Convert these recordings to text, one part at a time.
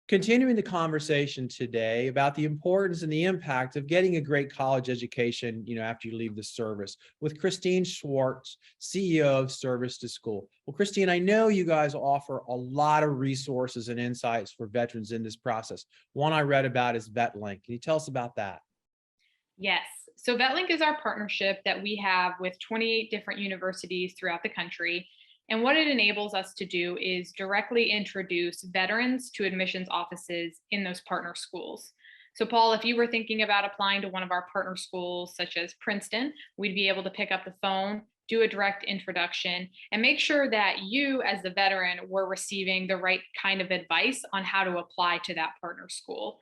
Continuing the conversation today about the importance and the impact of getting a great college education, after you leave the service with Christine Schwartz, CEO of Service to School. Well, Christine, I know you guys offer a lot of resources and insights for veterans in this process. One I read about is VetLink. Can you tell us about that? Yes. So VetLink is our partnership that we have with 28 different universities throughout the country. And what it enables us to do is directly introduce veterans to admissions offices in those partner schools. So, Paul, if you were thinking about applying to one of our partner schools, such as Princeton, we'd be able to pick up the phone, do a direct introduction, and make sure that you, as the veteran, were receiving the right kind of advice on how to apply to that partner school.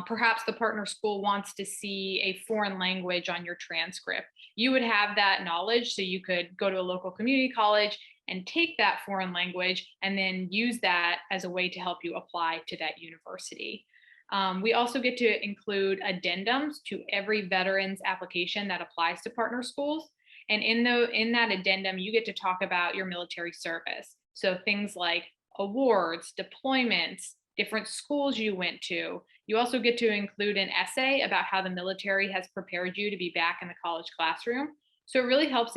Perhaps the partner school wants to see a foreign language on your transcript. You would have that knowledge so you could go to a local community college and take that foreign language and then use that as a way to help you apply to that university. We also get to include addendums to every veteran's application that applies to partner schools. And in that addendum, you get to talk about your military service. So things like awards, deployments, different schools you went to. You also get to include an essay about how the military has prepared you to be back in the college classroom. So it really helps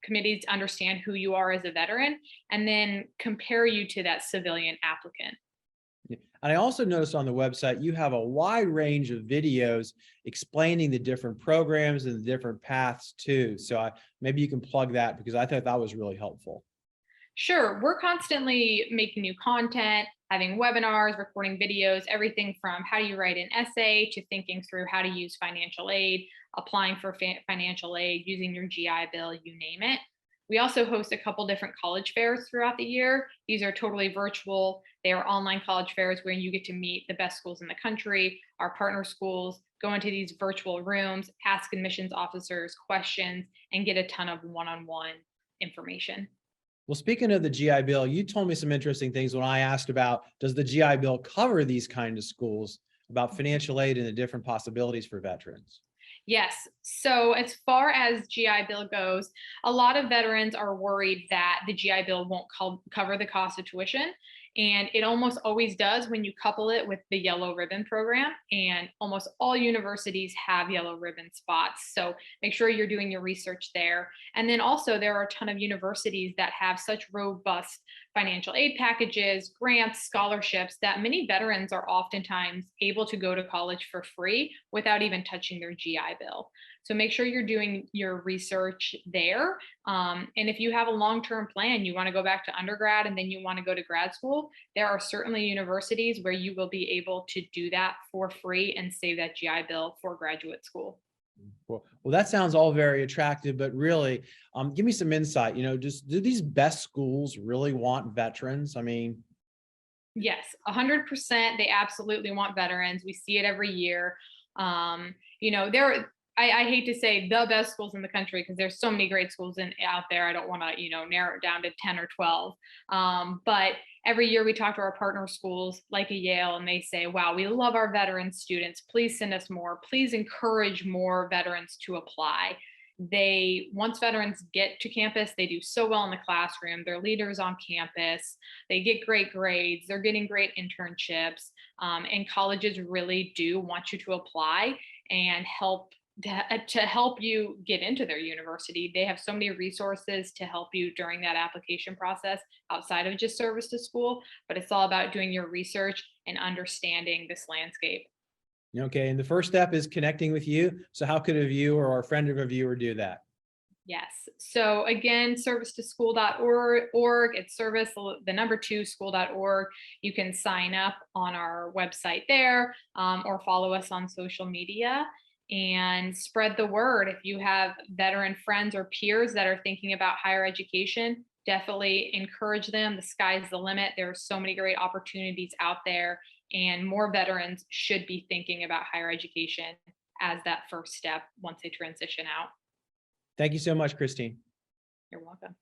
committees understand who you are as a veteran and then compare you to that civilian applicant. Yeah. And I also noticed on the website, you have a wide range of videos explaining the different programs and the different paths too. So maybe you can plug that because I thought that was really helpful. Sure, we're constantly making new content, having webinars, recording videos, everything from how do you write an essay to thinking through how to use financial aid, applying for financial aid, using your GI Bill, you name it. We also host a couple different college fairs throughout the year. These are totally virtual. They are online college fairs where you get to meet the best schools in the country, our partner schools, go into these virtual rooms, ask admissions officers questions, and get a ton of one-on-one information. Well, speaking of the GI Bill, you told me some interesting things when I asked about, does the GI Bill cover these kind of schools, about financial aid and the different possibilities for veterans? Yes. So, as far as GI Bill goes, a lot of veterans are worried that the GI Bill won't cover the cost of tuition. And it almost always does when you couple it with the yellow ribbon program. And almost all universities have yellow ribbon spots. So, make sure you're doing your research there. And then also, there are a ton of universities that have such robust financial aid packages, grants, scholarships that many veterans are oftentimes able to go to college for free without even touching their GI Bill. So make sure you're doing your research there. And if you have a long-term plan, you want to go back to undergrad and then you want to go to grad school, there are certainly universities where you will be able to do that for free and save that GI Bill for graduate school. Well, that sounds all very attractive, but really, give me some insight. Just do these best schools really want veterans? I mean, Yes, 100%. They absolutely want veterans. We see it every year. There. I hate to say the best schools in the country because there's so many great schools out there. I don't want to, narrow it down to 10 or 12. But every year we talk to our partner schools like a Yale, and they say, "Wow, we love our veteran students. Please send us more. Please encourage more veterans to apply." Once veterans get to campus, they do so well in the classroom. They're leaders on campus. They get great grades. They're getting great internships. And colleges really do want you to apply and to help you get into their university. They have so many resources to help you during that application process outside of just service to school, but it's all about doing your research and understanding this landscape. okay. And the first step is connecting with you. So how could a viewer or a friend of a viewer do that? Yes. So again, servicetoschool.org. It's service, the number 2 school.org. You can sign up on our website there, or follow us on social media and spread the word. If you have veteran friends or peers that are thinking about higher education, definitely encourage them. The sky's the limit. There are so many great opportunities out there, and more veterans should be thinking about higher education as that first step once they transition out. Thank you so much, Christine. You're welcome.